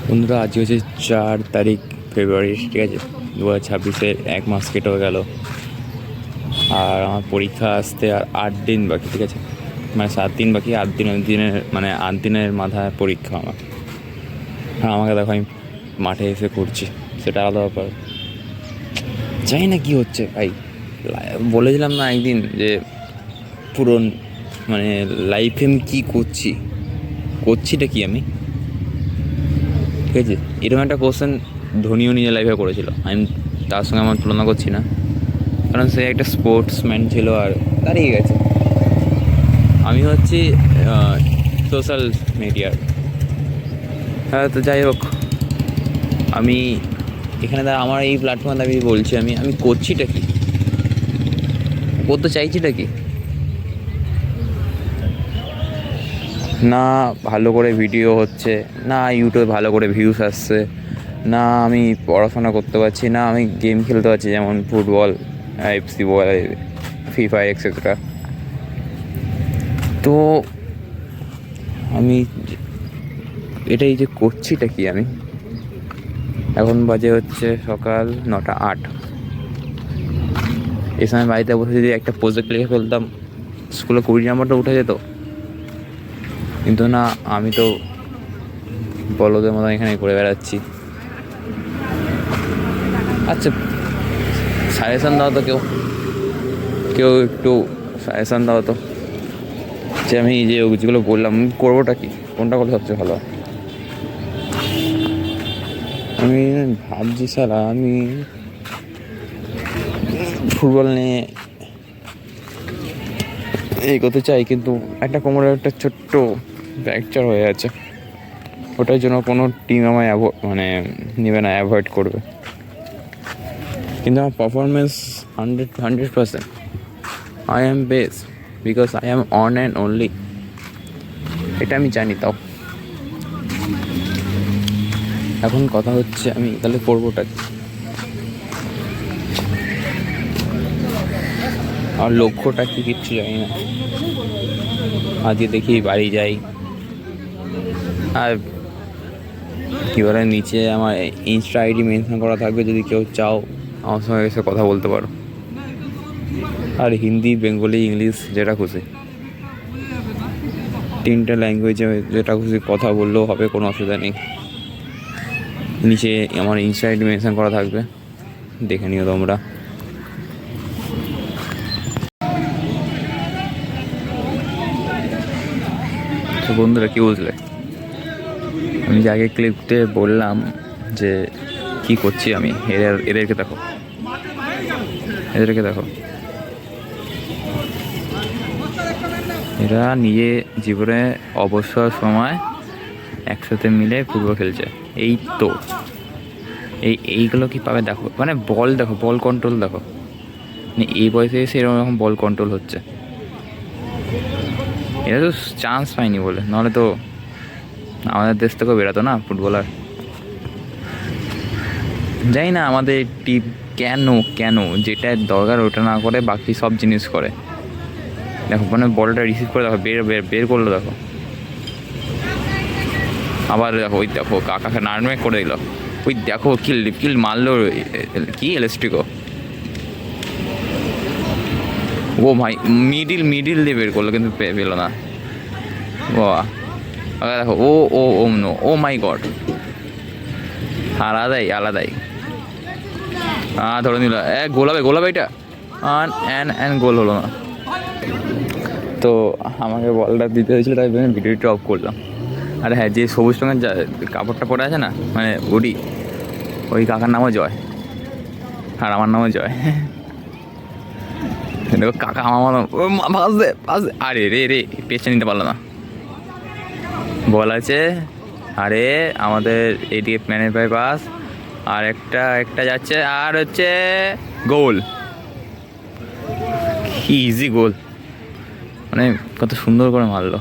বন্ধুরা, আজ হচ্ছে 4 তারিখ ফেব্রুয়ারি, ঠিক আছে। 2026-এর 1 মাস কেটে গেল। আর আমার পরীক্ষা আসতে আর 8 দিন বাকি, ঠিক আছে। মানে 7 দিন বাকি, 8 দিনের মানে 8 দিনের মাথায় পরীক্ষা আমার। আর আমাকে দেখো, আমি মাঠে এসে করছি, সেটা আলাদা ব্যাপার। জানি না কী হচ্ছে ভাই। বলেছিলাম না একদিন যে পুরো মানে লাইফে আমি কী করছিটা কি আমি, ঠিক আছে। এরকম একটা কোশ্চেন ধোনিও নিজের লাইফে করেছিল। আমি তার সঙ্গে আমার তুলনা করছি না, কারণ সে একটা স্পোর্টসম্যান ছিল আর দাঁড়িয়ে গেছে। আমি হচ্ছি সোশ্যাল মিডিয়ার। হ্যাঁ, তো যাই হোক, আমি এখানে আমার এই প্ল্যাটফর্মে আমি বলছি আমি করছিটা কি, করতে চাইছিটা কি। না ভালো করে ভিডিও হচ্ছে, না ইউটিউবে ভালো করে ভিউস আসছে, না আমি পড়াশোনা করতে পারছি, না আমি গেম খেলতে পারছি, যেমন ফুটবল, এফসি বল, ফ্রি ফায়ার এক্সেট্রা। তো আমি এটাই যে করছিটা কি আমি। এখন বাজে হচ্ছে সকাল 9টা 8। এই সময় বাড়িতে বসে যদি একটা প্রজেক্ট লিখে ফেলতাম, স্কুলে 20 নম্বরটা উঠে যেত। কিন্তু না, আমি তো বলদের মতো এখানে ঘুরে বেড়াচ্ছি। আচ্ছা, সাজেশান দাও তো, কেউ একটু সাজেশান দাও তো, যে আমি যেগুলো বললাম করবোটা কি, কোনটা করলে সবচেয়ে ভালো। আমি ভাবছি সারা আমি ফুটবল নিয়ে এগোতে চাই, কিন্তু একটা কোমরের একটা ছোট্ট ফ্র্যাকচার হয়ে আছে। ওটার জন্য কোনো টিম আমায় নেবে না, অ্যাভয়েড করবে। কিন্তু আমার performance 100%। I am best because I am on and only. এটা আমি জানি। তাও এখন কথা হচ্ছে আমি তাহলে করবোটা কি। আর লক্ষ্যটা কি কিচ্ছু জানি না। আজকে দেখি বাড়ি যাই, আর কী বলে নিচে আমার ইনস্টা আইডি মেনশন করা থাকবে, যদি কেউ চাও আমার সঙ্গে এসে কথা বলতে পারো। আর হিন্দি, বেঙ্গলি, ইংলিশ যেটা খুশি, 3টে ল্যাঙ্গুয়েজে যেটা খুশি কথা বললেও হবে, কোনো অসুবিধা নেই। নিচে আমার ইনস্টা আইডি মেনশন করা থাকবে, দেখে নিও তোমরা। তো বন্ধুরা, কী বুঝলে? আমি যে আগে ক্লিপতে বললাম যে কি করছি আমি, এদেরকে দেখো, এরা নিজে জীবনে অবসর সময় একসাথে মিলে ফুটবল খেলছে। এই তো এইগুলো কি পাবে দেখো, মানে বল দেখো, বল কন্ট্রোল দেখো। মানে এই বয়সে এসে এরকম বল কন্ট্রোল হচ্ছে। এরা তো চান্স পায়নি বলে, নাহলে তো আমাদের দেশ থেকেও বেরোতো না ফুটবলার। জানি না আমাদের টিম কেন যেটা দরকার ওটা না করে বাকি সব জিনিস করে। দেখো, মানে বলটা রিসিভ করে দেখো, বের করলো দেখো। আবার দেখো, ওই দেখো কাকাকে নার্মেক করে দিল। ওই দেখো কিল মারলো, কি এলাস্টিকো। ও ভাই, মিডিল দিয়ে বের করলো, কিন্তু পেল না। দেখো, ও নো, ও মাই গড, আলাদাই ধরে নিল। গোলাবে এটা, গোল হলো না। তো আমাকে বলটা দিতে হয়েছিল, তাই ভিডিওটা অফ করলাম। আর হ্যাঁ, যে সবুজ রঙের কাপড়টা পরে আছে না, মানে বডি, ওই কাকার নামও জয়, আর আমার নামও জয়। দেখো কাকা আমার ভাসবে। আরে রে পেছনে নিতে পারলো না। বল আছে, আরে আমাদের এদিকে প্ল্যানের পায়ে পাস, আর একটা যাচ্ছে, আর হচ্ছে গোল। কি ইজি গোল, মানে কত সুন্দর করে মারলো।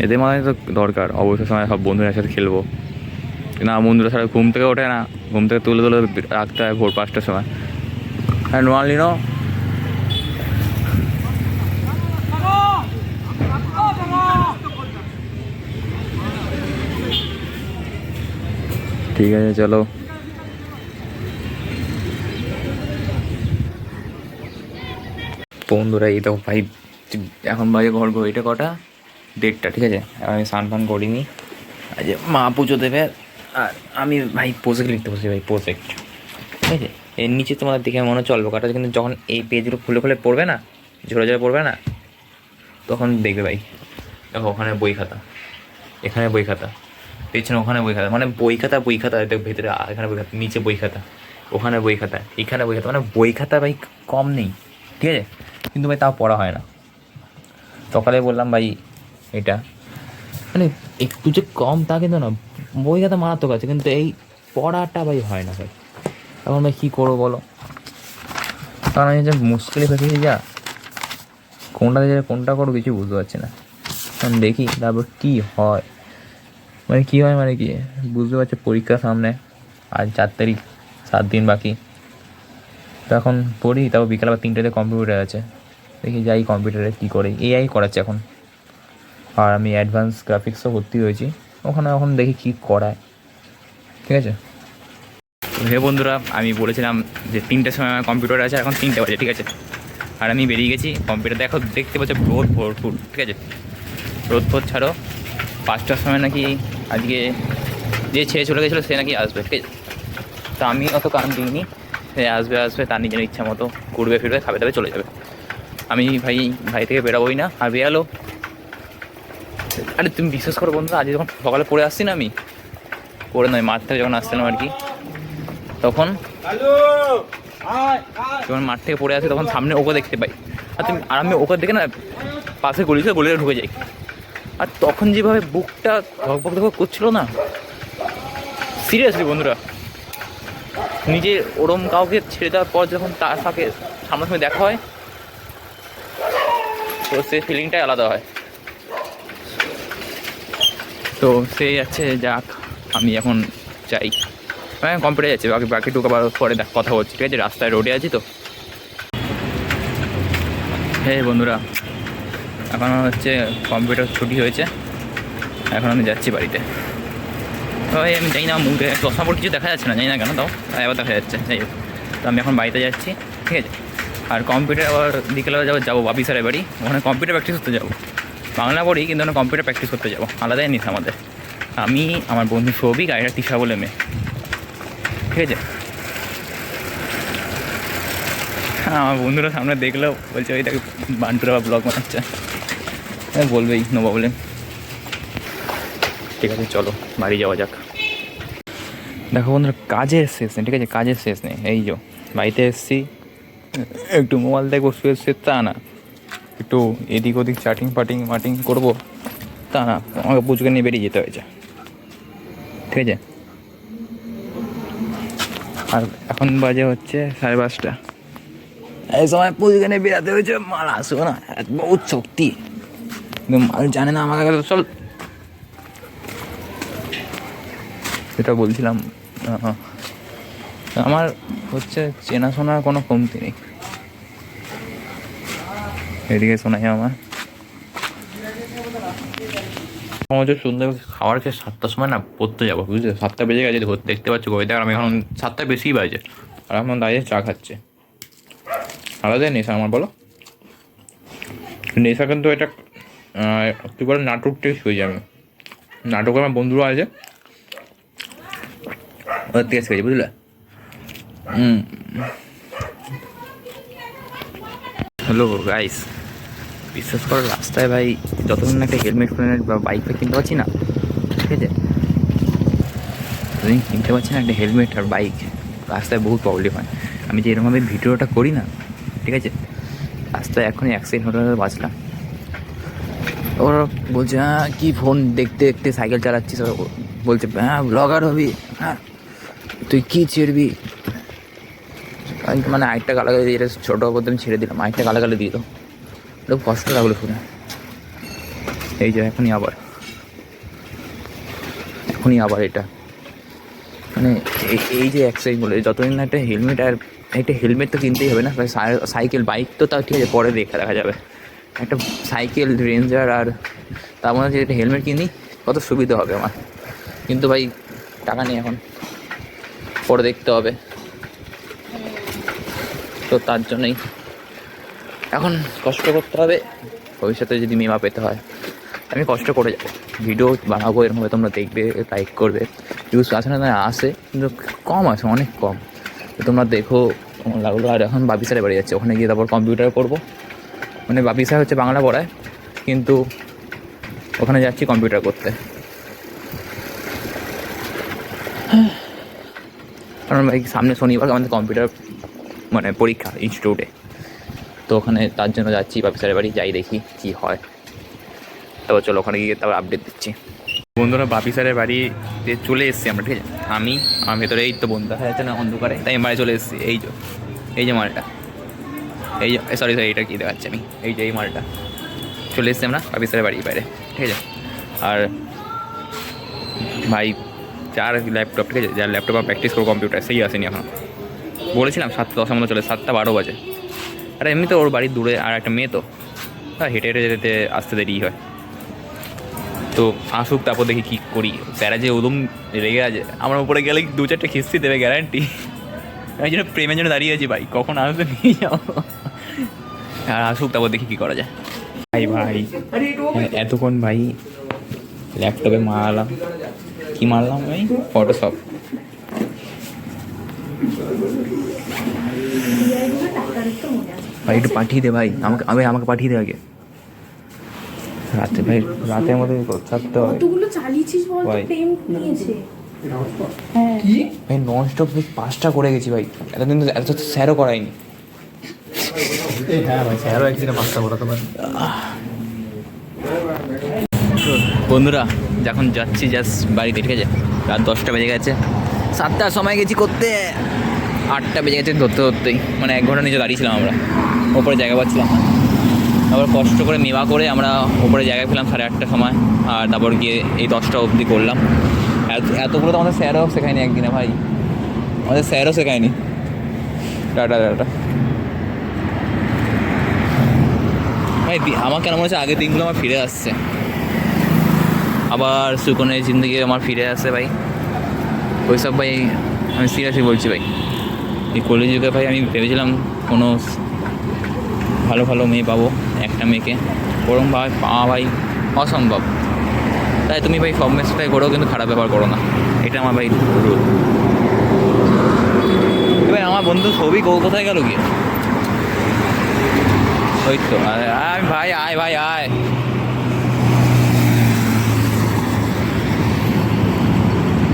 এদের মানে তো দরকার অবসর সময় সব বন্ধুরা একসাথে খেলবো। না, বন্ধুরা সারা ঘুম থেকে ওঠে না, ঘুম থেকে তুলে রাখতে হয় ভোর 5টার সময়। হ্যাঁ, নোয়ালিনো ঠিক আছে চলো। বন্ধুরা এই দেখো ভাই, এখন বাজে ঘড়িটা কটা, 1:30, ঠিক আছে। আমি স্নান ফান করিনি, আজ মা পুজো দেবে। আর আমি ভাই প্রজেক্ট লিখতে বসি ভাই, প্রজেক্ট, ঠিক আছে। এর নিচে তোমাদের দেখে মনে হচ্ছে অল্প কাটা, কিন্তু যখন এই পেজগুলো খুলে খুলে পড়বে না, ঝরে ঝরে পড়বে না, তখন দেখবে ভাই। দেখো ওখানে বই খাতা, এখানে বই খাতা, পেছনে ওখানে বই খাতা, মানে বই খাতা দেখো ভেতরে, এখানে বই খাতা, নিচে বই খাতা, ওখানে বই খাতা, এখানে বই খাতা, মানে বই খাতা ভাই কম নেই, ঠিক আছে। কিন্তু ভাই তাও পড়া হয় না। সকালে বললাম ভাই এটা মানে একটু যে কম তা কিন্তু না, বই খাতা মারাত্মক আছে, কিন্তু এই পড়াটা ভাই হয় না ভাই। এখন ভাই কী করবো বলো, কারণ আমি যে মুশকিলে ফেসেছি, যা কোনটা করবো কিছু বুঝতে পারছি না। এখন দেখি তারপর কী হয়, মানে কী হয় মানে কি বুঝতে পারছি। পরীক্ষা সামনে, আজ 4 তারিখ, 7 দিন বাকি। তো এখন পড়ি, তারপর বিকাল আবার 3টাতে কম্পিউটার আছে, দেখি যাই কম্পিউটারে কী করে। এআই করাচ্ছে এখন, আর আমি অ্যাডভান্স গ্রাফিক্সও ভর্তি হয়েছি ওখানে, এখন দেখি কী করায়, ঠিক আছে। হে বন্ধুরা, আমি বলেছিলাম যে 3টার সময় আমার কম্পিউটার আছে, এখন 3টে বাজে, ঠিক আছে। আর আমি বেরিয়ে গেছি কম্পিউটার দেখো, দেখতে পাচ্ছি রোদ ভরপুর, ঠিক আছে। রোদ ফোদ ছাড়ো, 5টার সময় নাকি আজকে যে ছেড়ে চলে গেছিলো সে নাকি আসবে, ঠিক আছে। তো আমি অত কারণ দিইনি, সে আসবে তার নিজের ইচ্ছা মতো ঘুরবে ফিরবে, খাবে দাবে চলে যাবে। আমি ভাই থেকে বেরোবোই না। আর বেরালো, আরে তুমি বিশ্বাস করো বন্ধু, আজ যখন সকালে পড়ে আসছি না, আমি পড়ে নয় মাঠ থেকে যখন আসছিলাম আর কি, তখন যখন মাঠ থেকে পড়ে আসি তখন সামনে ওকে দেখতে পাই। আর আমি ওকে দেখে না পাশে গলিতে ঢুকে যাই। আর তখন যেভাবে বুকটা ধকবক করছিল না, সিরিয়াসলি বন্ধুরা, নিজে ওরম কাউকে ছেড়ে দেওয়ার পর যখন তার সাথে সামনাসামনি দেখা হয়, তো সেই ফিলিংটাই আলাদা হয়। তো সে যাচ্ছে, যাক আমি এখন চাই, হ্যাঁ কম্পিউটার যাচ্ছে, বাকিটুকু আবার পরে কথা হচ্ছে, ঠিক আছে। রাস্তায় রোডে আছি তো। হ্যাঁ বন্ধুরা, এখন হচ্ছে কম্পিউটার ছুটি হয়েছে, এখন আমি যাচ্ছি বাড়িতে। তো আমি জানি না, মুখে চশমা পর কিছু দেখা যাচ্ছে না, জানি না কেন, তাও এবার দেখা যাচ্ছে, যাই হোক। তো আমি এখন বাড়িতে যাচ্ছি, ঠিক আছে। আর কম্পিউটার আবার বিকেলবেলা যাবো বাপি স্যারের বাড়ি, ওখানে কম্পিউটার প্র্যাকটিস করতে যাবো। বাংলা পড়ি কিন্তু ওখানে কম্পিউটার প্র্যাকটিস করতে যাবো, আলাদাই নিস আমাদের। আমি, আমার বন্ধু সৌভিক আর একটা তিশা বলে মেয়ে, ঠিক আছে। আমার বন্ধুরা সামনে দেখলেও বলছে ওই তাকে বান্টুরা বা ব্লগ বানাচ্ছে, বলবেই নোবা বলে। ঠিক আছে চলো বাড়ি যাওয়া যাক। দেখো বন্ধুরা, কাজের শেষ নেই, ঠিক আছে, কাজের শেষ নেই। এই যে বাড়িতে এসেছি, একটু মোবাইল দেখবো, শুয়ে তা না, একটু এদিক ওদিক মাটিং করবো, তা না, আমাকে পুজোকে নিয়ে বেরিয়ে যেতে হয়েছে, ঠিক আছে। আর এখন বাজে হচ্ছে 5:30, এই সময় পুজোকে নিয়ে বেরাতে হয়েছে। মাল আসবো না, বহুত শক্তি, কিন্তু মাল জানে না আমাকে চল। যেটা বলছিলাম, আমার হচ্ছে চেনাশোনার কোনো কমতি নেই, এদিকে শোনাই আমার হচ্ছে সুন্দর। খাওয়ার খেয়ে 7টার সময় না পড়তে যাবো, বুঝলে, 7টা বেজে গেছে, দেখতে পাচ্ছি গড়িতে। আর আমি এখন 7টা বেশি বাজে, আর এখন দাঁড়িয়ে চা খাচ্ছে। আলাদাই নেশা আমার, বলো। নেশা কিন্তু এটা কী বলে, নাটক টেস্ট হয়ে যাবে। নাটকে আমার বন্ধুরা আছে, ওদের টেস্ট খেয়েছি, বুঝলে। হ্যালো গাইস, বিশ্বাস করো রাস্তায় ভাই যতক্ষণ একটা হেলমেট বা বাইক কিনতে পারছি না, ঠিক আছে, যতদিন কিনতে পারছি না একটা হেলমেট আর বাইক, রাস্তায় বহুত প্রবলেম হয়। আমি যে এরকমভাবে ভিডিওটা করি না, ঠিক আছে, রাস্তায় এখনই অ্যাক্সিডেন্ট হতে বাঁচলাম। ওরা বলছে হ্যাঁ কী ফোন দেখতে দেখতে সাইকেল চালাচ্ছিস, বলছে হ্যাঁ ব্লগার হবি, হ্যাঁ তুই কী ছেড়বি, মানে আরেকটা গালাগালি দিয়ে, এটা ছোটো বলতে আমি ছেড়ে দিলাম, আরেকটা গালাগালি দিয়ে তো খুব কষ্ট লাগলো শুনে। এই যে এখনই আবার এটা, মানে এই যে অ্যাক্সিডেন্ট বলে, যতদিন না একটা হেলমেট, আর একটা হেলমেট তো কিনতেই হবে না, সাইকেল বাইক তো তাও ঠিক আছে, পরে দেখা যাবে। একটা সাইকেল রেঞ্জার, আর তার মধ্যে যদি একটা হেলমেট কিনি কত সুবিধা হবে আমার, কিন্তু ভাই টাকা নেই এখন। পরে দেখতে হবে, তো তার জন্যই এখন কষ্ট করতে হবে। ভবিষ্যতে যদি মেমা পেতে হয় আমি কষ্ট করে যাবো, ভিডিও বানাবো, এরকমভাবে তোমরা দেখবে, লাইক করবে। ভিউজ আসে না আসে, কিন্তু কম আসে, অনেক কম। তো তোমরা দেখো কেমন লাগলো। আর এখন বাপি স্যারের বাড়ি যাচ্ছে, ওখানে গিয়ে তারপর কম্পিউটার করবো। মানে বাপি স্যার হচ্ছে বাংলা পড়ায়, কিন্তু ওখানে যাচ্ছি কম্পিউটার করতে। কারণ সামনে শনিবার আমাদের কম্পিউটার মানে পরীক্ষা ইনস্টিটিউটে, তো ওখানে তার জন্য যাচ্ছি বাপি স্যারের বাড়ি। যাই দেখি কী হয়, তারপর চলো ওখানে গিয়ে তারপর আপডেট দিচ্ছি। বন্ধুরা বাপি স্যারের বাড়িতে চলে এসেছি আমরা, ঠিক আছে। আমি আমার ভেতরে এই তো বন্ধু দেখা যাচ্ছে না অন্ধকারে, তাই আমি বাড়ি চলে এসেছি। এই যে মালটা, এই যে সরি এটা কী দেখাচ্ছি আমি, এই মালটা চলে এসেছি আমরা বাপি স্যারের বাড়ির বাইরে, ঠিক আছে। আর ভাই যার ল্যাপটপ, ঠিক আছে, যার ল্যাপটপ প্র্যাকটিস করবো কম্পিউটার, সেই আসেনি এখন। বলেছিলাম 7:10 মতো চলে, 7:12 বাজে। আর এমনি তো ওর বাড়ির দূরে, আর একটা মেয়ে তো, হ্যাঁ, হেঁটে হেঁটে যেতে আসতে দেরি হয়। তো আসুক, তারপর দেখি কী করি। স্যারা যে ওদম রেগে আছে আমার উপরে, গেলে 2-4টে খিস্তি দেবে গ্যারান্টি। আমি জন্য প্রেমের জন্য দাঁড়িয়ে আছি ভাই, কখন আসবে নিয়ে যাও। আর আসুক, তারপর দেখি কী করা যায়। ভাই এতক্ষণ ভাই ল্যাপটপে মারলাম, কী মারলাম ভাই, ফটোশপ। ভাই একটু পাঠিয়ে দে ভাই, আমাকে পাঠিয়ে দে আগে। রাতে ভাই, রাতের মধ্যে থাকতে হয়। কতগুলো চালিয়েছিস বল, তো প্রেম নিয়েছে। হ্যাঁ ভাই নন স্টপ 5টা করে গেছি ভাই, এতদিন তো এত স্যারও করায়নি। হ্যাঁ ভাই, স্যারও একদিনে 5টা করাতে পারে। বন্ধুরা যখন যাচ্ছি জাস্ট বাড়িতে, ঠিক আছে, রাত 10টা বেজে গেছে। 7টার সময় গেছি করতে, 8টা বেজে গেছে ধরতেই, মানে 1 ঘন্টা নিচে দাঁড়িয়েছিলাম আমরা, ওপরে জায়গা পাচ্ছিলাম না। তারপর কষ্ট করে মেওয়া করে আমরা ওপরে জায়গায় পেলাম 8:30টার সময়। আর তারপর গিয়ে এই 10টা অবধি করলাম। এতগুলো তো আমাদের স্যারও শেখায়নি একদিনে ভাই, আমাদের স্যারও শেখায়নি। টাটা। ভাই আমার কেন মনে হচ্ছে আগের দিনগুলো আমার ফিরে আসছে, আবার সুকনের জিন্দগি আমার ফিরে আসে ভাই। ওইসব ভাই আমি সিরিয়াসলি বলছি ভাই, এই কলেজ যুগে ভাই আমি ভেবেছিলাম কোনো ভালো মেয়ে পাবো, একটা মেয়েকে, ওরম ভাই পাওয়া ভাই অসম্ভব। তাই তুমি ভাই সব মেয়ের সাথে করো, কিন্তু খারাপ ব্যবহার করো না, এটা আমার ভাই রুল। এবার আমার বন্ধু ছবি কোথায় গেল গিয়ে, ওই তো ভাই আয় ভাই আয়।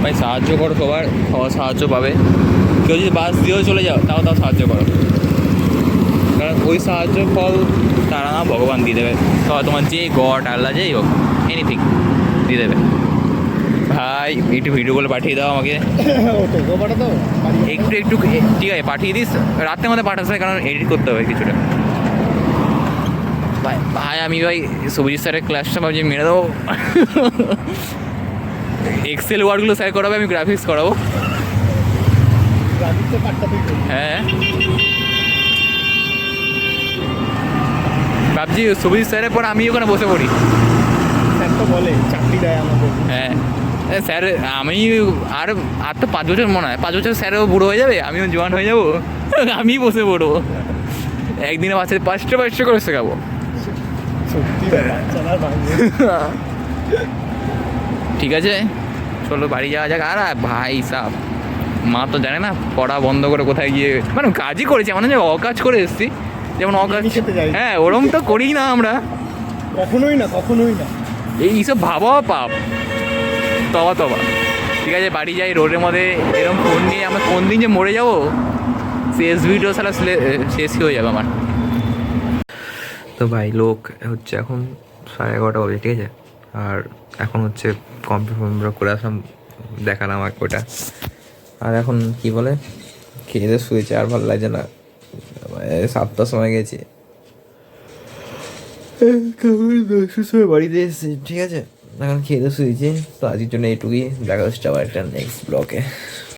ভাই সাহায্য করো, সবার সাহায্য পাবে। কেউ যদি বাস দিয়েও চলে যাও তাও সাহায্য করো, কারণ ওই সাহায্য ফল তারা না ভগবান দিয়ে দেবে, তোমার যে গড আল্লাহ যেই হোক, এনিথিং দিয়ে দেবে। ভাই একটু ভিডিওগুলো পাঠিয়ে দাও আমাকে, একটু ঠিক আছে পাঠিয়ে দিস, রাতের মধ্যে পাঠাস, কারণ এডিট করতে হবে কিছুটা। ভাই আমি ভাই সবুজিৎ স্যারের ক্লাসটা ভাবছি মেরে দেবো। এক্সেল ওয়ার্ডগুলো স্যার করাবে, আমি গ্রাফিক্স করাবো। হ্যাঁ ভাবছি সবুজিৎ স্যারের পর আমি ওখানে বসে পড়ি। স্যার তো বলে চাকরি দেয় আমাকে। হ্যাঁ স্যার, আমি আর তো 5 বছর মনে হয়, 5 বছর স্যারও বুড়ো হয়ে যাবে, আমিও জোয়ান হয়ে যাবো, আমি বসে পড়বো। একদিনে বাচ্চাদের 5টা করে শেখাবো। ঠিক আছে চলো বাড়ি যাওয়া যাক। আর ভাই সাহেব মা তো জানে না পড়া বন্ধ করে কোথায় গিয়ে, মানে কাজই করেছি, মানে যে অকাজ করে এসেছি, যেমন অকাজ। হ্যাঁ ওরম তো করি না আমরা, কখনোই না। এইসব ভাবা পাপ, তবা। ঠিক আছে বাড়ি যাই, রোডের মধ্যে এরকম ফোন নিয়ে আমরা কোন দিন যে মরে যাবো, শেষ ভিডিও সালা শেষই হয়ে যাবে আমার। তো ভাই লোক হচ্ছে এখন 11:30 বাজে, ঠিক আছে। আর এখন হচ্ছে কম্পিউটার করে আসলাম, দেখালাম আমাকে ওটা। আর এখন কি বলে খেয়ে দিয়ে শুয়েছে, আর ভালো লাগছে না, 7টার সময় গেছি, 10টার সময় বাড়িতে এসেছি, ঠিক আছে। এখন খেয়ে দিয়ে শুয়েছি। তো আজকের জন্য এইটুকুই, দেখা হচ্ছে আবার একটা নেক্সট ব্লগে।